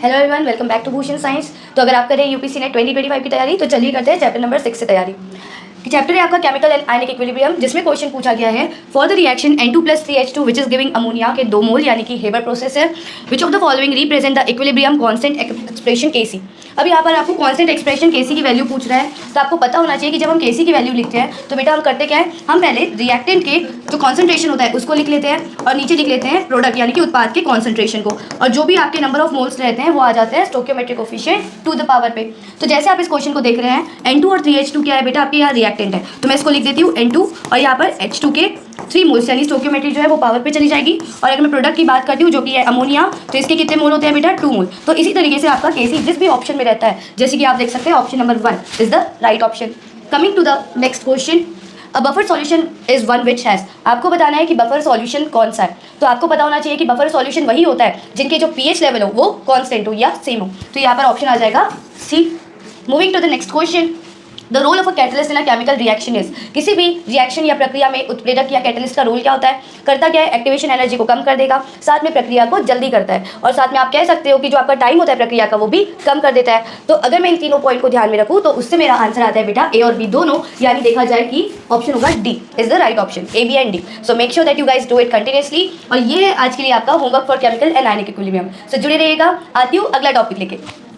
Hello everyone, welcome back to Bhushan science. तो अगर आप कर रहे हैं यूपीसी नेट 2025 की तैयारी तो चलिए करते हैं चैप्टर नंबर 6 से तैयारी। चैप्टर है आपका केमिकल एंड आयनिक इक्विलिब्रियम, जिसमें क्वेश्चन पूछा गया है for the reaction N2+3H2 which is giving ammonia के 2 मोल यानी कि हेबर प्रोसेस है। Which of the following represent the equilibrium constant expression Kc। अब यहाँ पर आपको कांस्टेंट एक्सप्रेशन Kc की वैल्यू पूछ रहा है, तो आपको पता होना चाहिए कि जब हम Kc की वैल्यू लिखते हैं तो बेटा हम करते क्या है, हम पहले रिएक्टेंट के जो कॉन्सेंट्रेशन होता है उसको लिख लेते हैं और नीचे लिख लेते हैं प्रोडक्ट यानी कि उत्पाद के कॉन्सेंट्रेशन को, और जो भी आपके नंबर ऑफ मोल्स रहते हैं वो आ जाते हैं stoichiometric coefficient to the power पे। तो जैसे आप इस क्वेश्चन को देख रहे हैं N2 और 3H2 क्या है बेटा, आपके यहाँ रिएक्टेंट है, तो मैं इसको लिख देती हूँ N2 और यहाँ पर H2 के 3 मोल्स यानी स्टोइकियोमेट्री जो है वो पावर पे चली जाएगी। और अगर मैं प्रोडक्ट की बात करती हूँ जो कि है अमोनिया, तो इसके कितने मोल होते हैं बेटा, 2 मोल। तो इसी तरीके से आपका Kc जिस भी ऑप्शन में रहता है, जैसे कि आप देख सकते हैं option number 1 is the right option. Coming to the next question, a buffer solution is one which has, आपको बताना है कि बफर सॉल्यूशन कौन सा है। तो आपको पता होना चाहिए कि बफर सॉल्यूशन वही होता है जिनके जो पीएच लेवल हो वो कांस्टेंट हो या सेम हो। तो यहाँ पर ऑप्शन आ जाएगा C. Moving to the next question, the role of a catalyst in a chemical reaction is, किसी भी रिएक्शन या प्रक्रिया में उत्प्रेरक या कैटलिस्ट का रोल क्या होता है, करता क्या है, एक्टिवेशन एनर्जी को कम कर देगा, साथ में प्रक्रिया को जल्दी करता है, और साथ में आप कह सकते हो कि जो आपका टाइम होता है प्रक्रिया का वो भी कम कर देता है। तो अगर मैं इन तीनों पॉइंट को ध्यान में रखूँ तो उससे मेरा आंसर आता है बेटा ए और बी दोनों, यानी देखा जाए कि ऑप्शन होगा D is the right option, A B and D. So make sure that you guys do it continuously. और ये है आज के लिए आपका homework for chemical and ionic equilibrium. So जुड़े रहिएगा, आती हूँ अगला टॉपिक लेके।